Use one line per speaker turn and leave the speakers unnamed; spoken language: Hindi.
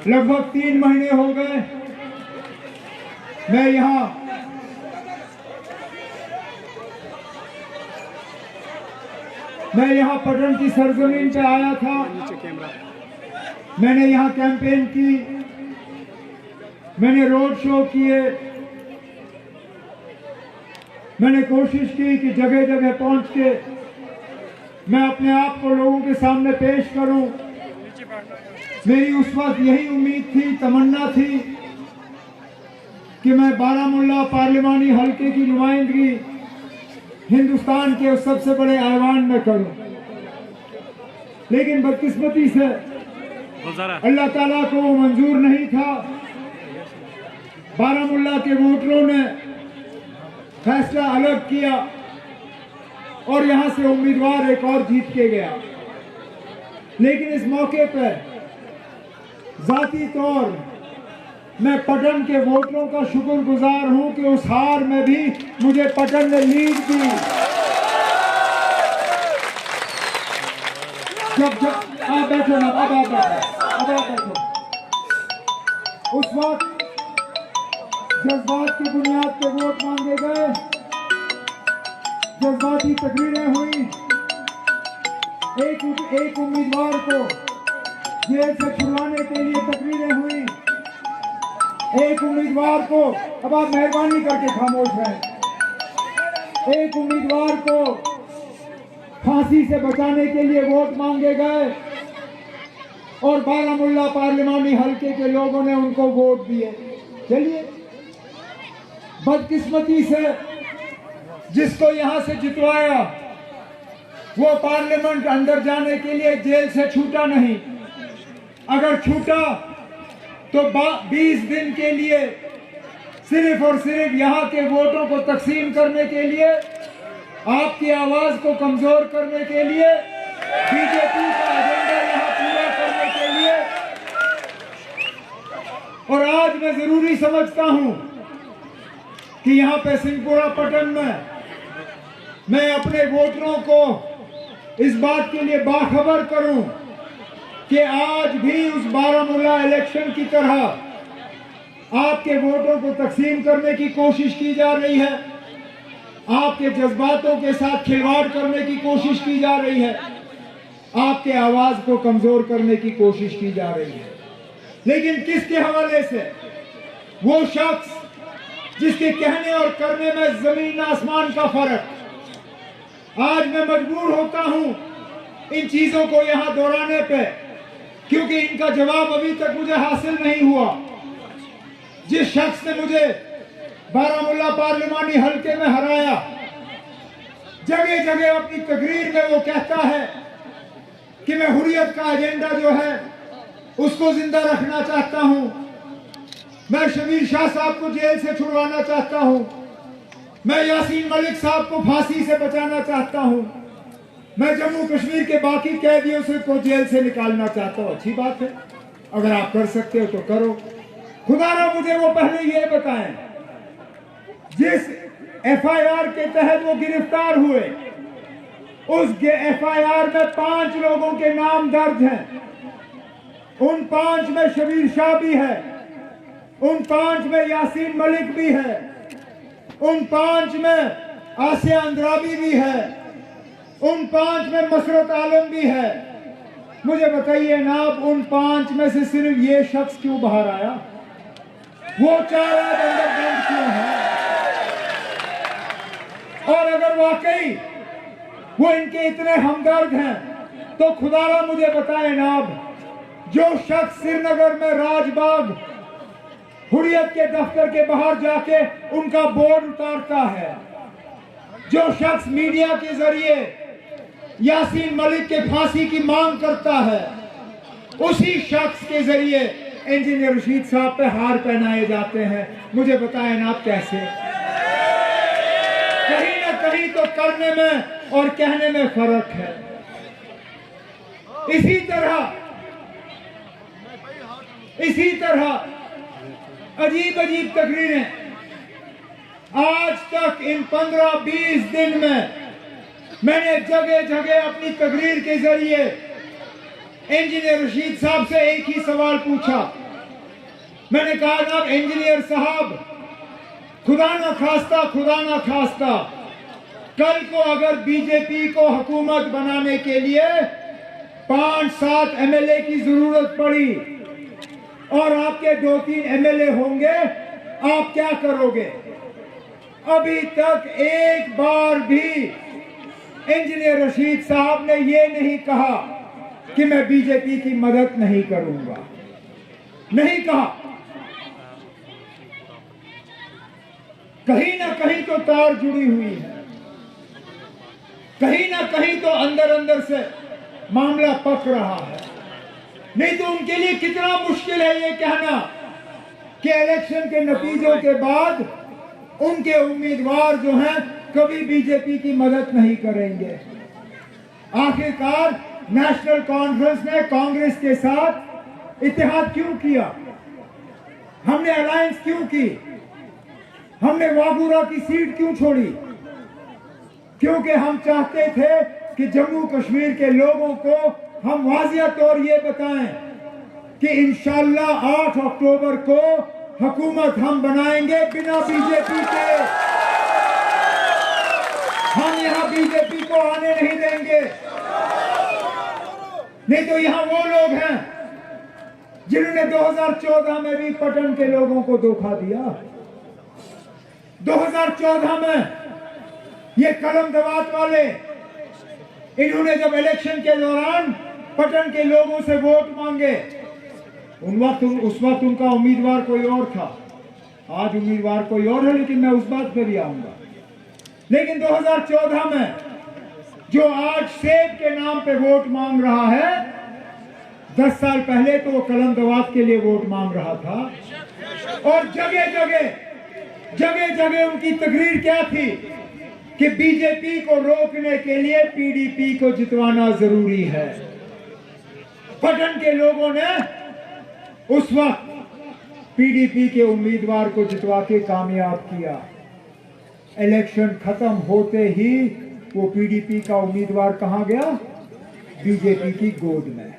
लगभग 3 महीने हो गए मैं यहाँ पटन की सरजमीन पे आया था। मैंने यहाँ कैंपेन की, मैंने रोड शो किए, मैंने कोशिश की कि जगह जगह पहुंच के मैं अपने आप को लोगों के सामने पेश करूं। मेरी उस वक्त यही उम्मीद थी, तमन्ना थी कि मैं बारामुल्ला पार्लिमानी हल्के की नुमाइंदगी हिंदुस्तान के उस सबसे बड़े ऐवान में करूं। लेकिन बदकिस्मती से अल्लाह ताला को वो मंजूर नहीं था। बारामुल्ला के वोटरों ने फैसला अलग किया और यहां से उम्मीदवार एक और जीत के गया। लेकिन इस मौके पर जाती तौर मैं पटन के वोटरों का शुक्रगुजार हूं कि उस हार में भी मुझे पटन ने लीड दी। जब आप बैठो ना, अब आप बैठो। उस वक्त जज्बात की बुनियाद पे वोट मांगे गए, जज्बाती तकरीरें हुई। एक उम्मीदवार को जेल से छुड़वाने के लिए तकरीरें हुई। एक उम्मीदवार को, अब आप मेहरबानी करके खामोश रहें, एक उम्मीदवार को फांसी से बचाने के लिए वोट मांगे गए और बारामुल्ला पार्लिमानी हल्के के लोगों ने उनको वोट दिए। चलिए, बदकिस्मती से जिसको यहां से जितवाया वो पार्लियामेंट अंदर जाने के लिए जेल से छूटा नहीं। अगर छूटा तो 20 दिन के लिए सिर्फ और सिर्फ यहाँ के वोटों को तकसीम करने के लिए, आपकी आवाज को कमजोर करने के लिए, बीजेपी का एजेंडा यहाँ पूरा करने के लिए। और आज मैं जरूरी समझता हूं कि यहाँ पे सिंहपुरा पटन में मैं अपने वोटरों को इस बात के लिए बाखबर करूं कि आज भी उस बारामुल्ला इलेक्शन की तरह आपके वोटों को तकसीम करने की कोशिश की जा रही है, आपके जज्बातों के साथ खिलवाड़ करने की कोशिश की जा रही है, आपके आवाज को कमजोर करने की कोशिश की जा रही है। लेकिन किसके हवाले से? वो शख्स जिसके कहने और करने में जमीन आसमान का फर्क। आज मैं मजबूर होता हूं इन चीजों को यहां दोहराने पे, क्योंकि इनका जवाब अभी तक मुझे हासिल नहीं हुआ। जिस शख्स ने मुझे बारामुल्ला पार्लिमानी हल्के में हराया, जगह जगह अपनी तकरीर में वो कहता है कि मैं हुर्रियत का एजेंडा जो है उसको जिंदा रखना चाहता हूं, मैं शबीर शाह साहब को जेल से छुड़वाना चाहता हूं, मैं यासीन मलिक साहब को फांसी से बचाना चाहता हूं, मैं जम्मू कश्मीर के बाकी कैदियों से को जेल से निकालना चाहता हूं। अच्छी बात है, अगर आप कर सकते हो तो करो। खुदारा मुझे वो पहले ये बताएं, जिस एफआईआर के तहत वो गिरफ्तार हुए, उस एफआईआर में 5 लोगों के नाम दर्ज हैं। उन 5 में शबीर शाह भी है, उन 5 में यासीन मलिक भी है, उन 5 में आसिया अंद्राबी भी है, उन 5 में मसरत आलम भी है। मुझे बताइए ना, उन 5 में से सिर्फ ये शख्स क्यों बाहर आया? वो 4 अंदर बंद क्यों है? और अगर वाकई वो इनके इतने हमदर्द हैं तो खुदारा मुझे बताए नाब, जो शख्स श्रीनगर में राजबाग हुर्रियत के दफ्तर के बाहर जाके उनका बोर्ड उतारता है, जो शख्स मीडिया के जरिए यासीन मलिक के फांसी की मांग करता है, उसी शख्स के जरिए इंजीनियर रशीद साहब पे हार पहनाए जाते हैं। मुझे बताएं ना, आप कैसे? कहीं ना कहीं तो करने में और कहने में फर्क है। इसी तरह अजीब अजीब तकरीरें आज तक इन 15-20 दिन में मैंने जगह जगह अपनी तकरीर के जरिए इंजीनियर रशीद साहब से एक ही सवाल पूछा मैंने कहा जनाब इंजीनियर साहब, खुदा ना खास्ता कल को अगर बीजेपी को हुकूमत बनाने के लिए 5-7 एमएलए की जरूरत पड़ी और आपके 2-3 एमएलए होंगे, आप क्या करोगे? अभी तक एक बार भी इंजीनियर रशीद साहब ने यह नहीं कहा कि मैं बीजेपी की मदद नहीं करूंगा, नहीं कहा। कहीं ना कहीं तो तार जुड़ी हुई है, कहीं ना कहीं तो अंदर अंदर से मामला पक रहा है। नहीं तो उनके लिए कितना मुश्किल है ये कहना कि इलेक्शन के नतीजों के बाद उनके उम्मीदवार जो हैं कभी बीजेपी की मदद नहीं करेंगे। आखिरकार नेशनल कॉन्फ्रेंस ने कांग्रेस के साथ इत्तेहाद क्यों किया? हमने अलायंस क्यों की? हमने वागूरा की सीट क्यों छोड़ी? क्योंकि हम चाहते थे कि जम्मू कश्मीर के लोगों को हम वाज़िया तौर ये बताएं कि इंशाअल्लाह 8 अक्टूबर को हुकूमत हम बनाएंगे बिना बीजेपी के। हम यहां बीजेपी को आने नहीं देंगे। नहीं तो यहां वो लोग हैं जिन्होंने 2014 में भी पटन के लोगों को धोखा दिया। 2014 में ये कलम दवात वाले, इन्होंने जब इलेक्शन के दौरान पटन के लोगों से वोट मांगे, उस वक्त उनका उम्मीदवार कोई और था, आज उम्मीदवार कोई और है, लेकिन मैं उस बात पर भी आऊंगा। लेकिन 2014 में जो आज सेब के नाम पे वोट मांग रहा है, 10 साल पहले तो वो कलम दवात के लिए वोट मांग रहा था। और जगह जगह उनकी तकरीर क्या थी कि बीजेपी को रोकने के लिए पीडीपी को जितवाना जरूरी है। पटन के लोगों ने उस वक्त पीडीपी के उम्मीदवार को जितवा के कामयाब किया। इलेक्शन खत्म होते ही वो पीडीपी का उम्मीदवार कहां गया? बीजेपी की गोद में।